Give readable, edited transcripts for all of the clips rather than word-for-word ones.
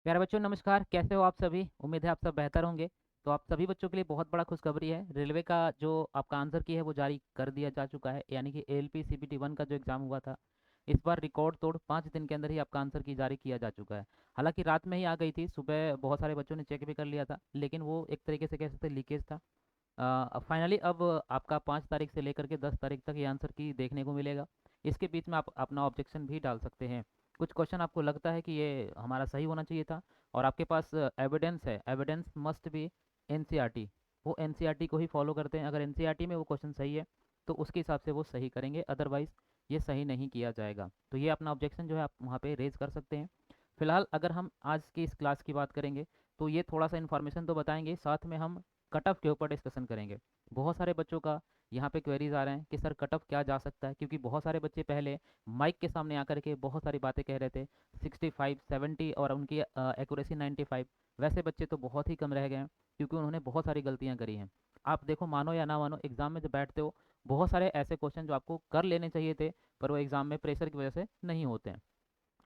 प्यारे बच्चों नमस्कार। कैसे हो आप सभी? उम्मीद है आप सब बेहतर होंगे। तो आप सभी बच्चों के लिए बहुत बड़ा खुशखबरी है। रेलवे का जो आपका आंसर की है वो जारी कर दिया जा चुका है, यानी कि एएलपी सीपीटी 1 का जो एग्ज़ाम हुआ था, इस बार रिकॉर्ड तोड़ 5 दिन के अंदर ही आपका आंसर की जारी किया जा चुका है। हालांकि रात में ही आ गई थी, सुबह बहुत सारे बच्चों ने चेक भी कर लिया था, लेकिन वो एक तरीके से कह सकते लीकेज था। फाइनली अब आपका 5 तारीख से लेकर के 10 तारीख तक ये आंसर की देखने को मिलेगा। इसके बीच में आप अपना ऑब्जेक्शन भी डाल सकते हैं। कुछ क्वेश्चन आपको लगता है कि ये हमारा सही होना चाहिए था और आपके पास एविडेंस है, एविडेंस मस्ट बी एनसीईआरटी, वो एनसीईआरटी को ही फॉलो करते हैं। अगर एनसीईआरटी में वो क्वेश्चन सही है तो उसके हिसाब से वो सही करेंगे, अदरवाइज़ ये सही नहीं किया जाएगा। तो ये अपना ऑब्जेक्शन जो है आप वहाँ पे रेज कर सकते हैं। फिलहाल अगर हम आज की इस क्लास की बात करेंगे तो ये थोड़ा सा इन्फॉर्मेशन तो बताएंगे, साथ में हम कट ऑफ के ऊपर डिस्कशन करेंगे। बहुत सारे बच्चों का यहाँ पे क्वेरीज आ रहे हैं कि सर कट ऑफ क्या जा सकता है, क्योंकि बहुत सारे बच्चे पहले माइक के सामने आकर के बहुत सारी बातें कह रहे थे, 65 70 और उनकी एक्यूरेसी 95। वैसे बच्चे तो बहुत ही कम रह गए हैं क्योंकि उन्होंने बहुत सारी गलतियाँ करी हैं। आप देखो, मानो या ना मानो, एग्जाम में जब बैठते हो बहुत सारे ऐसे क्वेश्चन जो आपको कर लेने चाहिए थे पर वो एग्जाम में प्रेशर की वजह से नहीं होते हैं।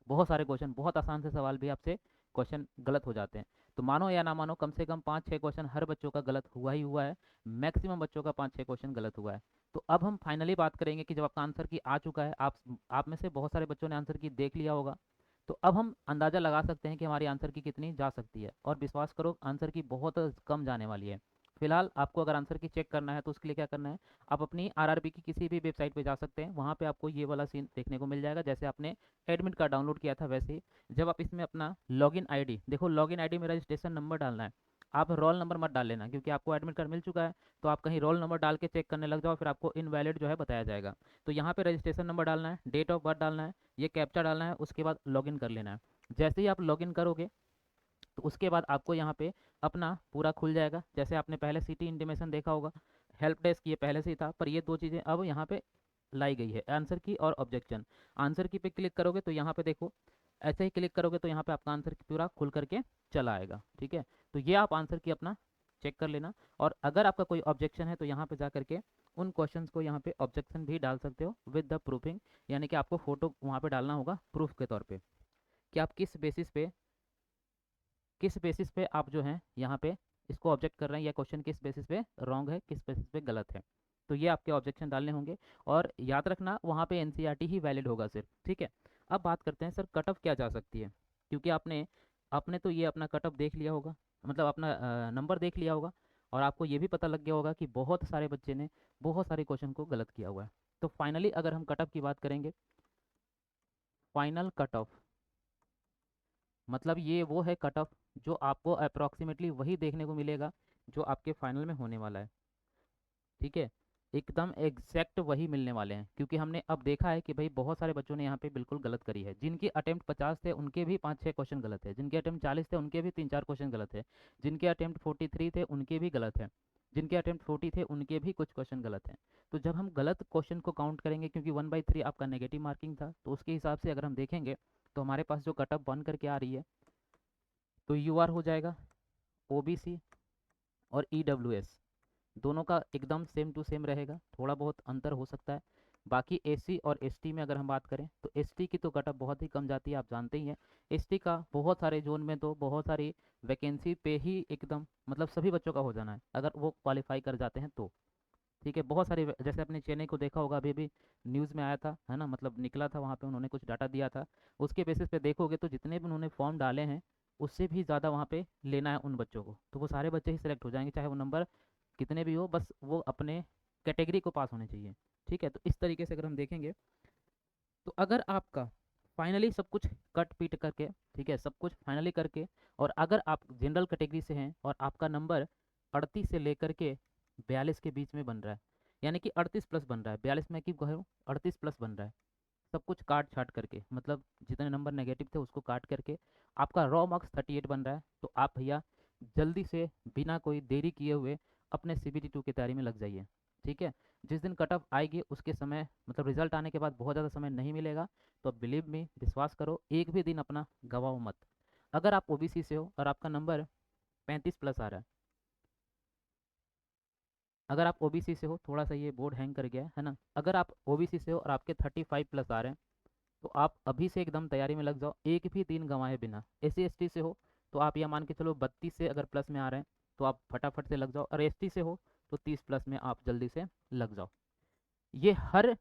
बहुत सारे क्वेश्चन, बहुत आसान से सवाल भी आपसे क्वेश्चन गलत हो जाते हैं। तो मानो या ना मानो, कम से कम 5-6 क्वेश्चन हर बच्चों का गलत हुआ ही हुआ है। मैक्सिमम बच्चों का 5-6 क्वेश्चन गलत हुआ है। तो अब हम फाइनली बात करेंगे कि जब आपका आंसर की आ चुका है, आप में से बहुत सारे बच्चों ने आंसर की देख लिया होगा, तो अब हम अंदाज़ा लगा सकते हैं कि हमारी आंसर की कितनी जा सकती है। और विश्वास करो, आंसर की बहुत कम जाने वाली है। फिलहाल आपको अगर आंसर की चेक करना है तो उसके लिए क्या करना है, आप अपनी आरआरबी की किसी भी वेबसाइट पे जा सकते हैं। वहाँ पे आपको ये वाला सीन देखने को मिल जाएगा, जैसे आपने एडमिट कार्ड डाउनलोड किया था वैसे ही। जब आप इसमें अपना लॉगिन आईडी देखो, लॉगिन आईडी में रजिस्ट्रेशन नंबर डालना है। आप रोल नंबर मत डाल लेना, क्योंकि आपको एडमिट कार्ड मिल चुका है। तो आप कहीं रोल नंबर डाल के चेक करने लग जाओ, फिर आपको इनवैलिड जो है बताया जाएगा। तो यहाँ पे रजिस्ट्रेशन नंबर डालना है, डेट ऑफ बर्थ डालना है, ये कैप्चा डालना है, उसके बाद लॉगिन कर लेना है। जैसे ही आप लॉगिन करोगे तो उसके बाद आपको यहाँ पे अपना पूरा खुल जाएगा। जैसे आपने पहले सिटी इंटीमेशन देखा होगा, हेल्प डेस्क ये पहले से ही था, पर ये दो चीज़ें अब यहाँ पे लाई गई है, आंसर की और ऑब्जेक्शन। आंसर की पे क्लिक करोगे तो यहाँ पे देखो, ऐसे ही क्लिक करोगे तो यहाँ पे आपका आंसर की पूरा खुल करके चला आएगा। ठीक है, तो ये आप आंसर की अपना चेक कर लेना। और अगर आपका कोई ऑब्जेक्शन है तो यहाँ पे जा करके उन क्वेश्चंस को यहाँ पे ऑब्जेक्शन भी डाल सकते हो विद द प्रूफिंग, यानी कि आपको फोटो वहाँ पे डालना होगा प्रूफ के तौर पे कि आप किस बेसिस पे आप जो है यहाँ पे इसको ऑब्जेक्ट कर रहे हैं, या क्वेश्चन किस बेसिस पे रॉन्ग है, किस बेसिस पे गलत है। तो ये आपके ऑब्जेक्शन डालने होंगे। और याद रखना, वहाँ पे एनसीईआरटी ही वैलिड होगा सिर्फ। ठीक है, अब बात करते हैं सर कट ऑफ क्या जा सकती है। क्योंकि आपने आपने तो ये अपना कट ऑफ देख लिया होगा, मतलब अपना नंबर देख लिया होगा, और आपको ये भी पता लग गया होगा कि बहुत सारे बच्चे ने बहुत सारे क्वेश्चन को गलत किया हुआ है। तो फाइनली अगर हम कट ऑफ की बात करेंगे, फाइनल कट ऑफ मतलब ये वो है कट ऑफ जो आपको अप्रॉक्सीमेटली वही देखने को मिलेगा जो आपके फाइनल में होने वाला है। ठीक है, एकदम एग्जैक्ट वही मिलने वाले हैं, क्योंकि हमने अब देखा है कि भाई बहुत सारे बच्चों ने यहाँ पे बिल्कुल गलत करी है। जिनकी अटेम्प्ट 50 थे उनके भी 5-6 क्वेश्चन गलत है, जिनके अटेम्प्ट 40 थे उनके भी 3-4 क्वेश्चन गलत है, जिनके अटेम्प्ट 43 थे उनके भी गलत है, जिनके अटेम्प्ट 40 थे उनके भी कुछ क्वेश्चन गलत हैं। तो जब हम गलत क्वेश्चन को काउंट करेंगे, क्योंकि 1/3 आपका नेगेटिव मार्किंग था, तो उसके हिसाब से अगर हम देखेंगे तो हमारे पास जो कट ऑफ बन करके आ रही है, तो यूआर हो जाएगा, ओबीसी और ईडब्ल्यूएस दोनों का एकदम सेम टू सेम रहेगा, थोड़ा बहुत अंतर हो सकता है। बाकी एससी और एसटी में अगर हम बात करें तो एसटी की तो कट ऑफ बहुत ही कम जाती है, आप जानते ही हैं। एसटी का बहुत सारे जोन में तो बहुत सारी वैकेंसी पे ही एकदम मतलब सभी बच्चों का हो जाना है अगर वो क्वालिफाई कर जाते हैं तो। ठीक है, बहुत सारी जैसे अपने चेन्नई को देखा होगा, अभी भी न्यूज़ में आया था, है ना, मतलब निकला था, वहाँ पे उन्होंने कुछ डाटा दिया था। उसके बेसिस पे देखोगे तो जितने भी उन्होंने फॉर्म डाले हैं उससे भी ज़्यादा वहाँ पे लेना है उन बच्चों को, तो वो सारे बच्चे ही सिलेक्ट हो जाएंगे, चाहे वो नंबर कितने भी हो, बस वो अपने कैटेगरी को पास होने चाहिए। ठीक है, तो इस तरीके से अगर हम देखेंगे तो अगर आपका फाइनली सब कुछ कट पीट करके, ठीक है, सब कुछ फाइनली करके, और अगर आप जनरल कैटेगरी से हैं और आपका नंबर 38 से लेकर के 42 के बीच में बन रहा है, यानी कि 38 प्लस बन रहा है, 42 में क्यों कह रहा हूँ, 38 प्लस बन रहा है, सब कुछ काट छाट करके, मतलब जितने नंबर नेगेटिव थे उसको काट करके आपका रॉ मार्क्स 38 बन रहा है, तो आप भैया जल्दी से बिना कोई देरी किए हुए अपने CBT 2 की तैयारी में लग जाइए। ठीक है, जिस दिन कट ऑफ आएगी उसके समय, मतलब रिजल्ट आने के बाद बहुत ज़्यादा समय नहीं मिलेगा, तो बिलीव मी, विश्वास करो, एक भी दिन अपना गवाओ मत। अगर आप ओबीसी से हो और आपका नंबर 35 प्लस आ रहा है, अगर आप ओबीसी से हो, थोड़ा सा ये बोर्ड हैंग कर गया है ना, अगर आप ओबीसी से हो और आपके 35 प्लस आ रहे हैं, तो आप अभी से एकदम तैयारी में लग जाओ, एक भी दिन गंवाए बिना। SC ST से हो तो आप यह मान के चलो 32 से अगर प्लस में आ रहे हैं तो आप फटाफट से लग जाओ, और ST से हो तो 30 प्लस में आप जल्दी से लग जाओ। ये हर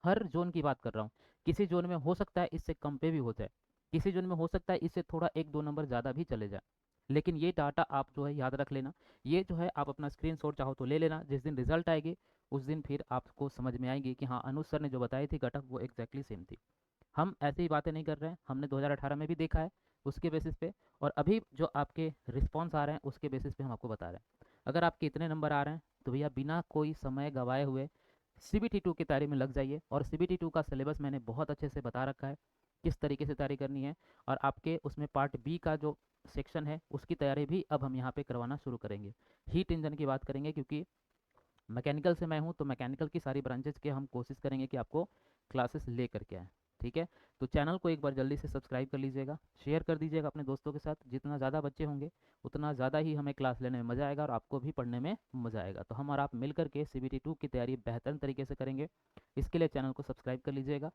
हर जोन की बात कर रहा हूँ। किसी जोन में हो सकता है इससे कम पे भी हो जाए, किसी जोन में हो सकता है इससे थोड़ा 1-2 नंबर ज़्यादा भी चले जाए, लेकिन ये डाटा आप जो है याद रख लेना। ये जो है आप अपना स्क्रीनशॉट चाहो तो ले लेना, जिस दिन रिजल्ट आएगी उस दिन फिर आपको समझ में आएगी कि हाँ अनुज सर ने जो बताई थी कट ऑफ वो एग्जैक्टली सेम थी। हम ऐसे ही बातें नहीं कर रहे हैं, हमने 2018 में भी देखा है उसके बेसिस पे, और अभी जो आपके रिस्पॉन्स आ रहे हैं उसके बेसिस पे हम आपको बता रहे हैं। अगर आपके इतने नंबर आ रहे हैं तो भैया बिना कोई समय गवाए हुए CBT2 की तैयारी में लग जाइए। और CBT2 का सिलेबस मैंने बहुत अच्छे से बता रखा है किस तरीके से तैयारी करनी है, और आपके उसमें पार्ट बी का जो सेक्शन है उसकी तैयारी भी अब हम यहाँ पे करवाना शुरू करेंगे। हीट इंजन की बात करेंगे, क्योंकि मैकेनिकल से मैं हूँ तो मैकेनिकल की सारी ब्रांचेज के हम कोशिश करेंगे कि आपको क्लासेस ले करके आएँ। ठीक है, तो चैनल को एक बार जल्दी से सब्सक्राइब कर लीजिएगा, शेयर कर दीजिएगा अपने दोस्तों के साथ। जितना ज़्यादा बच्चे होंगे उतना ज़्यादा ही हमें क्लास लेने में मज़ा आएगा और आपको भी पढ़ने में मज़ा आएगा। तो हम और आप मिल करके CBT2 की तैयारी बेहतर तरीके से करेंगे, इसके लिए चैनल को सब्सक्राइब कर लीजिएगा।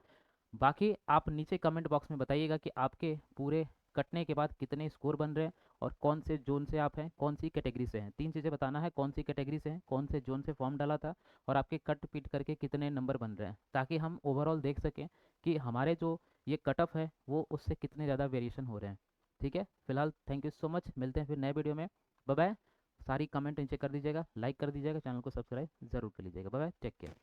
बाकी आप नीचे कमेंट बॉक्स में बताइएगा कि आपके पूरे कटने के बाद कितने स्कोर बन रहे हैं और कौन से जोन से आप हैं, कौन सी कैटेगरी से हैं। 3 चीज़ें बताना है, कौन सी कैटेगरी से हैं, कौन से जोन से फॉर्म डाला था, और आपके कट पीट करके कितने नंबर बन रहे हैं, ताकि हम ओवरऑल देख सकें कि हमारे जो ये कट ऑफ है वो उससे कितने ज़्यादा वेरिएशन हो रहे हैं। ठीक है, फिलहाल थैंक यू सो मच, मिलते हैं फिर नए वीडियो में। Bye bye. सारी कमेंट नीचे कर दीजिएगा, लाइक कर दीजिएगा, चैनल को सब्सक्राइब ज़रूर कर लीजिएगा। Bye bye, take care.